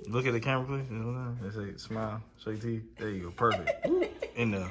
Look at the camera, please. You know what I'm saying? They say smile, shake teeth. There you go, perfect. In there.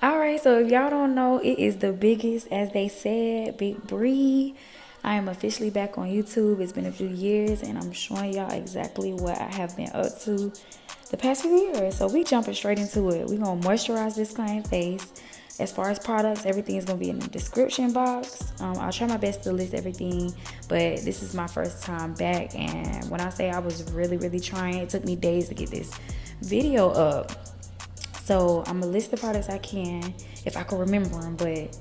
All right, so if y'all don't know, it is the biggest, as they said, Big Bree. I am officially back on YouTube. It's been a few years, and I'm showing y'all exactly what I have been up to the past few years. So we jumping straight into it. We're gonna moisturize this client face. As far as products, everything is gonna be in the description box. I'll try my best to list everything, but this is my first time back, and when I say I was really trying, it took me days to get this video up. So I'm gonna list the products I can, if I can remember them, but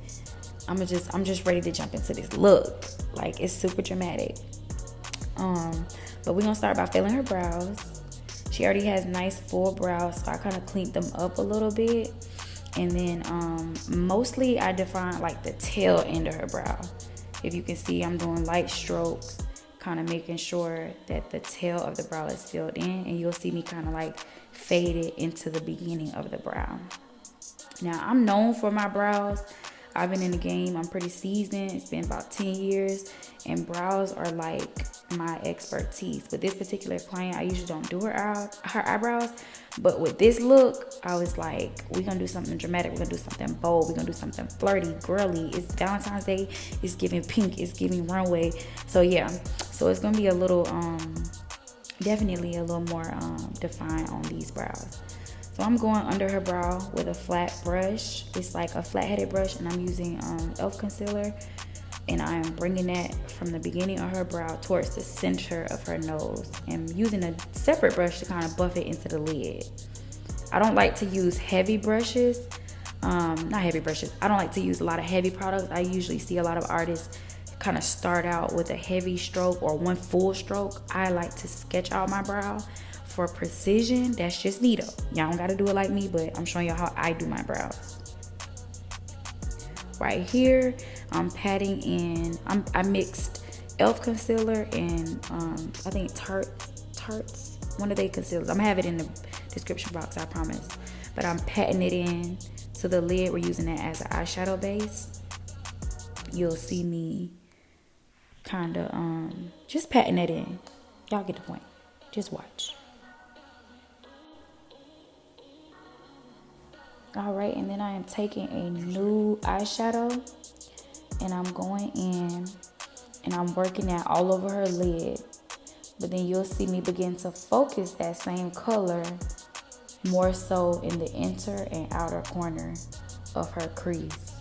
I'm just ready to jump into this look. Like, it's super dramatic. But we're gonna start by filling her brows. She already has nice full brows, so I kind of cleaned them up a little bit. And then mostly I define like the tail end of her brow. If you can see, I'm doing light strokes, kind of making sure that the tail of the brow is filled in, and you'll see me kind of like fade it into the beginning of the brow. Now, I'm known for my brows. I've been in the game, I'm pretty seasoned. It's been about 10 years, and brows are like my expertise. With this particular client, I usually don't do her eyebrows, but with this look, I was like, we're gonna do something dramatic, we're gonna do something bold, we're gonna do something flirty, girly. It's Valentine's Day, it's giving pink, it's giving runway. So yeah, so it's gonna be a little, definitely a little more defined on these brows. So I'm going under her brow with a flat brush. It's like a flat-headed brush, and I'm using e.l.f. concealer, and I am bringing that from the beginning of her brow towards the center of her nose, and using a separate brush to kind of buff it into the lid. I don't like to use heavy brushes, not heavy brushes. I don't like to use a lot of heavy products. I usually see a lot of artists kind of start out with a heavy stroke or one full stroke. I like to sketch out my brow for precision. That's just me though. Y'all don't gotta do it like me, but I'm showing y'all how I do my brows. Right here, I'm patting in, I mixed e.l.f. concealer and I think Tarte's, one of their concealers. I'm gonna have it in the description box, I promise. But I'm patting it in to the lid. We're using it as an eyeshadow base. You'll see me kind of just patting it in. Y'all get the point. Just watch. All right, and then I am taking a new eyeshadow, and I'm going in and I'm working that all over her lid. But then you'll see me begin to focus that same color more so in the inner and outer corner of her crease.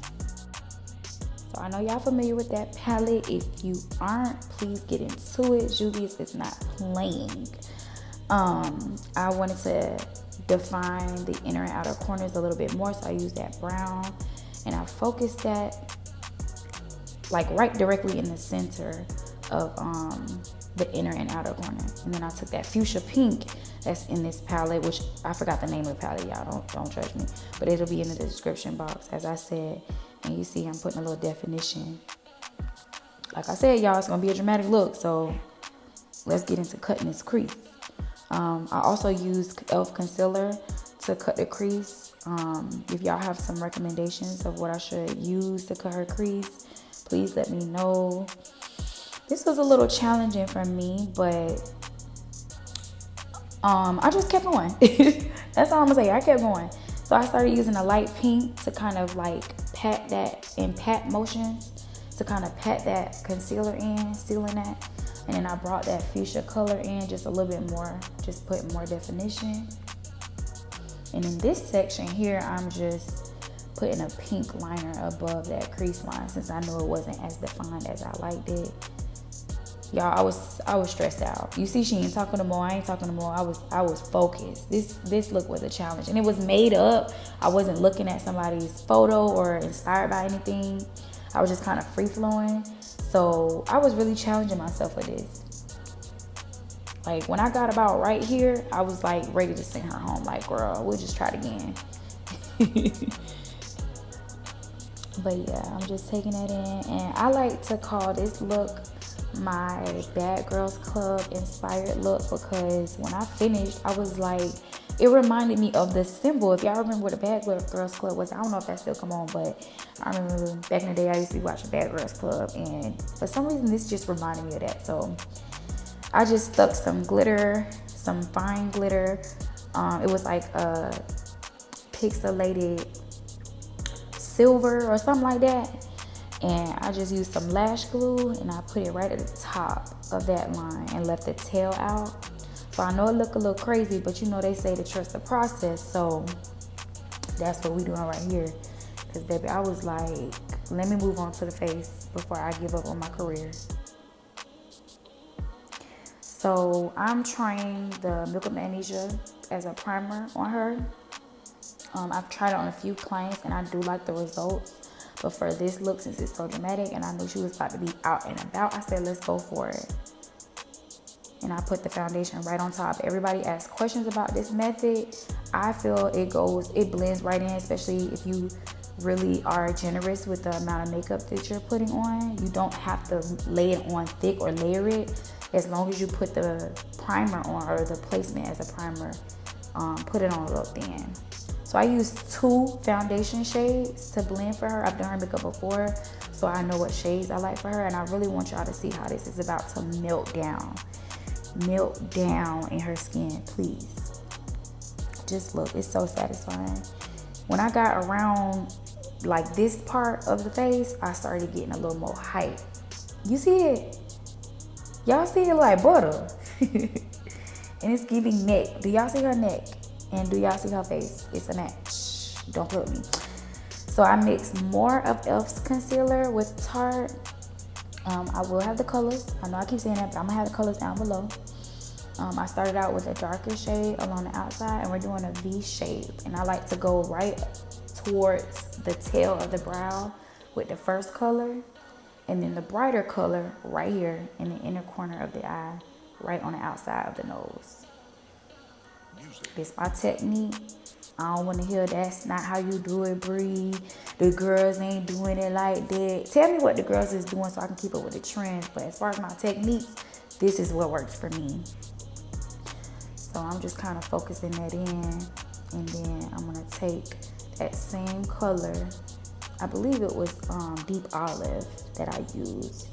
So I know y'all familiar with that palette. If you aren't, please get into it. Juvia's is not playing. I wanted to define the inner and outer corners a little bit more, so I used that brown, and I focused that like right directly in the center of the inner and outer corner. And then I took that fuchsia pink that's in this palette, which I forgot the name of the palette, y'all, don't judge me, but it'll be in the description box, as I said. And you see I'm putting a little definition. Like I said, y'all, it's gonna be a dramatic look, so let's get into cutting this crease. I also used e.l.f. concealer to cut the crease. If y'all have some recommendations of what I should use to cut her crease, please let me know. This was a little challenging for me, but I just kept going. That's all I'm gonna say. I kept going. So I started using a light pink to kind of like pat that in pat motions, to kind of pat that concealer in, sealing that. And then I brought that fuchsia color in just a little bit more, just putting more definition. And in this section here, I'm just putting a pink liner above that crease line, since I knew it wasn't as defined as I liked it. Y'all, I was stressed out. You see, she ain't talking no more. I ain't talking no more. I was focused. This look was a challenge, and it was made up. I wasn't looking at somebody's photo or inspired by anything. I was just kind of free flowing. So I was really challenging myself with this. Like, when I got about right here, I was like ready to send her home. Like, girl, we'll just try it again. But yeah, I'm just taking that in. And I like to call this look my Bad Girls Club inspired look, because when I finished, I was like, it reminded me of the symbol. If y'all remember what a Bad Girls Club was, I don't know if that still come on, but I remember back in the day I used to be watching Bad Girls Club, and for some reason this just reminded me of that. So I just stuck some glitter, some fine glitter. It was like a pixelated silver or something like that. And I just used some lash glue and I put it right at the top of that line and left the tail out. So I know it look a little crazy, but you know they say to trust the process. So that's what we doing right here. Cause baby, I was like, let me move on to the face before I give up on my career. So I'm trying the Milk of Magnesia as a primer on her. I've tried it on a few clients and I do like the results. But for this look, since it's so dramatic and I knew she was about to be out and about, I said, let's go for it. And I put the foundation right on top. Everybody asks questions about this method. I feel it blends right in, especially if you really are generous with the amount of makeup that you're putting on. You don't have to lay it on thick or layer it. As long as you put the primer on, or the placement as a primer, put it on a little thin. So I used 2 foundation shades to blend for her. I've done her makeup before, so I know what shades I like for her. And I really want y'all to see how this is about to melt down in her skin, please. Just look, it's so satisfying. When I got around like this part of the face, I started getting a little more height. You see it? Y'all see it like butter. And it's giving neck. Do y'all see her neck? And do y'all see her face? It's a match. Don't play with me. So I mixed more of e.l.f.'s concealer with Tarte. I will have the colors. I know I keep saying that, but I'm gonna have the colors down below. I started out with a darker shade along the outside, and we're doing a V shape. And I like to go right towards the tail of the brow with the first color, and then the brighter color right here in the inner corner of the eye, right on the outside of the nose. This my technique. I don't want to hear that's not how you do it, Bree. The girls ain't doing it like that. Tell me what the girls is doing so I can keep up with the trends. But as far as my techniques, this is what works for me. So I'm just kind of focusing that in. And then I'm going to take that same color. I believe it was deep olive that I used.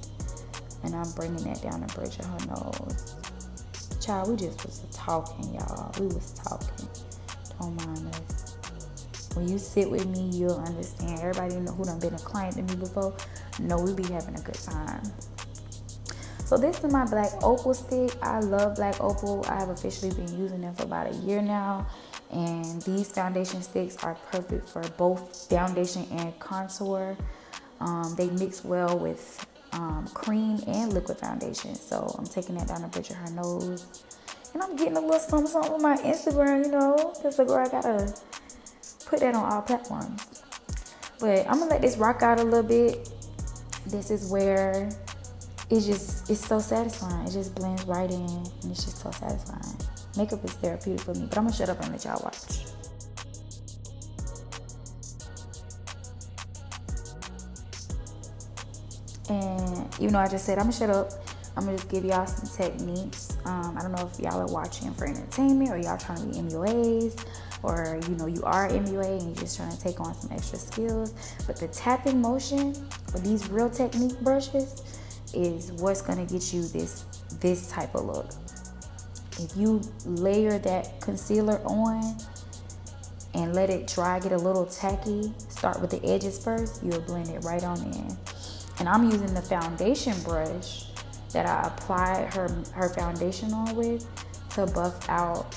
And I'm bringing that down the bridge of her nose. Child, we just was talking, y'all. We was talking. Don't mind us. When you sit with me, you'll understand. Everybody who done been a client to me before know we be having a good time. So this is my black opal stick. I love black opal. I have officially been using them for about a year now. And these foundation sticks are perfect for both foundation and contour. They mix well with cream and liquid foundation. So I'm taking that down the bridge of her nose. And I'm getting a little something on my Instagram, you know. Because the girl, I gotta put that on all platforms. But I'm gonna let this rock out a little bit. This is where it's so satisfying. It just blends right in and it's just so satisfying. Makeup is therapeutic for me, but I'm gonna shut up and let y'all watch. And even though I just said I'm gonna shut up, I'm gonna just give y'all some techniques. I don't know if y'all are watching for entertainment or y'all trying to be MUAs, or you know you are MUA and you're just trying to take on some extra skills. But the tapping motion with these Real Technique brushes is what's gonna get you this type of look. If you layer that concealer on and let it dry, get a little tacky, start with the edges first, you'll blend it right on in. And I'm using the foundation brush that I applied her foundation on with to buff out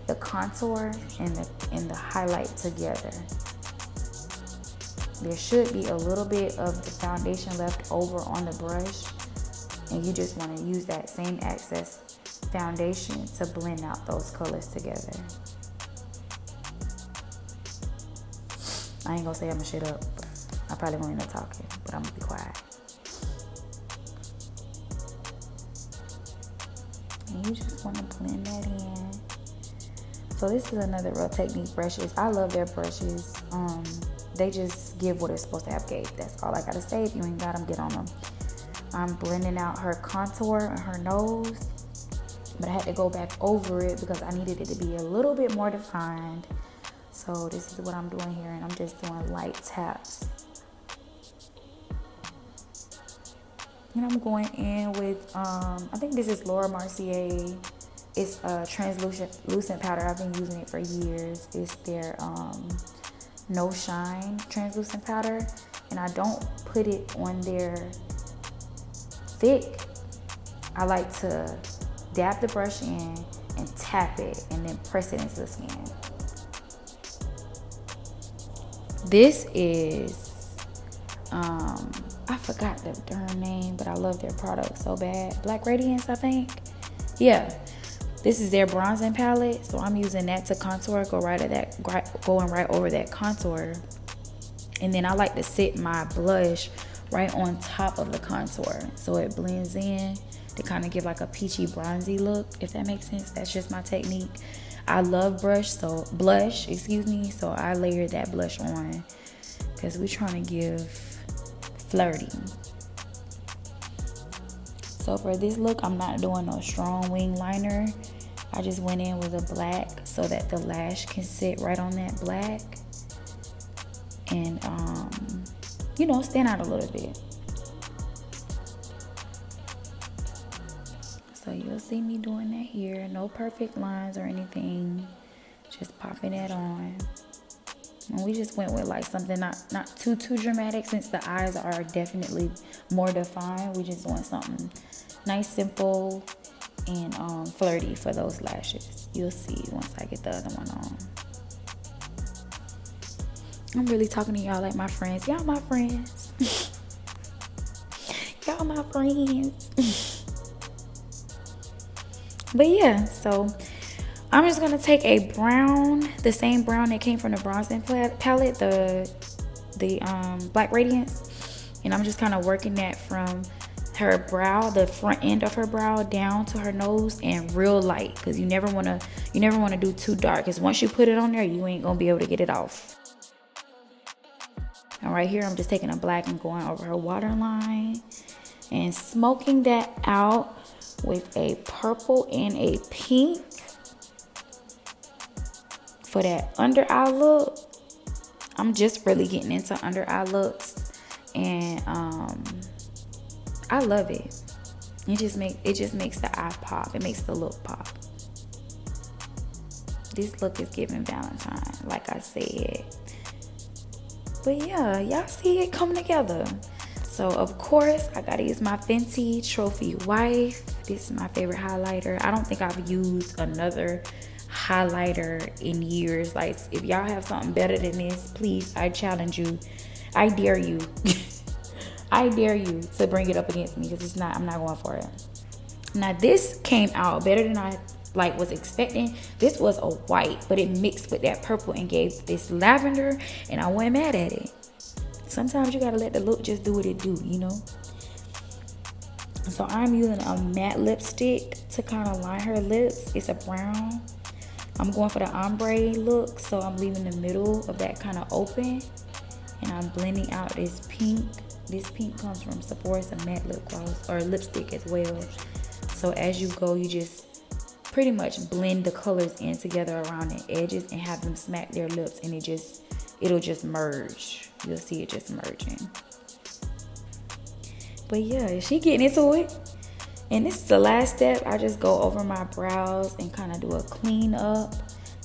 the contour and the highlight together. There should be a little bit of the foundation left over on the brush, and you just want to use that same excess foundation to blend out those colors together. I ain't gonna say I'm gonna shut up. I probably gonna end up talking, but I'm gonna be quiet. And you just want to blend that in. So this is another Real Technique brushes. I love their brushes. They just give what it's supposed to have gave. That's all I gotta say. If you ain't got them, get on them. I'm blending out her contour and her nose, but I had to go back over it because I needed it to be a little bit more defined. So this is what I'm doing here, and I'm just doing light taps. And I'm going in with, I think this is Laura Mercier. It's a translucent powder. I've been using it for years. It's their No Shine translucent powder. And I don't put it on there thick. I like to dab the brush in and tap it and then press it into the skin. This is, I forgot the darn name, but I love their product so bad. Black Radiance, I think. Yeah, this is their bronzing palette, so I'm using that to contour, going right over that contour. And then I like to sit my blush right on top of the contour, so it blends in to kind of give like a peachy bronzy look, if that makes sense. That's just my technique. I love blush, so I layered that blush on because we're trying to give flirty. So for this look, I'm not doing no strong wing liner. I just went in with a black so that the lash can sit right on that black and you know, stand out a little bit. So you'll see me doing that here. No perfect lines or anything. Just popping that on. And we just went with like something not too dramatic, since the eyes are definitely more defined. We just want something nice, simple, and flirty for those lashes. You'll see once I get the other one on. I'm really talking to y'all like my friends. Y'all my friends. Y'all my friends. But yeah, so I'm just gonna take a brown, the same brown that came from the bronzing palette, the Black Radiance, and I'm just kind of working that from her brow, the front end of her brow, down to her nose, and real light, because you never wanna do too dark, because once you put it on there, you ain't gonna be able to get it off. And right here, I'm just taking a black and going over her waterline and smoking that out with a purple and a pink for that under eye look. I'm just really getting into under eye looks, and I love it. It just makes the eye pop. It makes the look pop. This look is giving Valentine, like I said. But yeah, y'all see it coming together. So of course I gotta use my Fenty Trophy Wife. This is my favorite highlighter. I don't think I've used another highlighter in years. Like, if y'all have something better than this, please, I challenge you. I dare you. I dare you to bring it up against me, because I'm not going for it. Now this came out better than I was expecting. This was a white, but it mixed with that purple and gave this lavender, and I wasn't mad at it. Sometimes you gotta let the look just do what it do, you know. So I'm using a matte lipstick to kind of line her lips. It's a brown. I'm going for the ombre look, so I'm leaving the middle of that kind of open, and I'm blending out this pink. This pink comes from Sephora. It's a matte lip gloss or lipstick as well. So as you go, you just pretty much blend the colors in together around the edges and have them smack their lips, and it'll just merge. You'll see it just merging. But yeah, she getting into it. And this is the last step. I just go over my brows and kind of do a clean up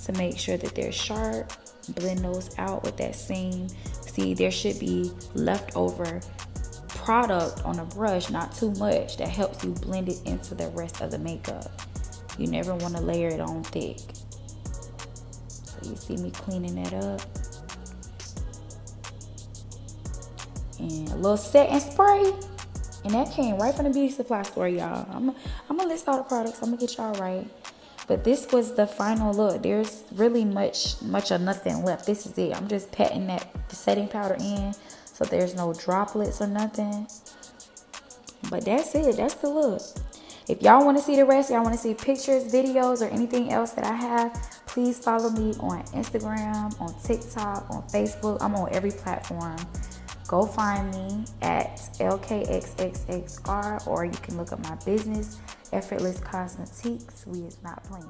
to make sure that they're sharp. Blend those out with that same. See, there should be leftover product on a brush, not too much, that helps you blend it into the rest of the makeup. You never want to layer it on thick. So you see me cleaning that up. And a little setting spray. And that came right from the beauty supply store, y'all. I'm gonna list all the products. I'm gonna get y'all right. But this was the final look. There's really much of nothing left. This is it. I'm just patting that setting powder in so there's no droplets or nothing. But that's it. That's the look. If y'all want to see the rest, y'all want to see pictures, videos, or anything else that I have, please follow me on Instagram, on TikTok, on Facebook. I'm on every platform. Go find me at LKXXXR, or you can look up my business, Effortless Cosmetiques. We is not playing.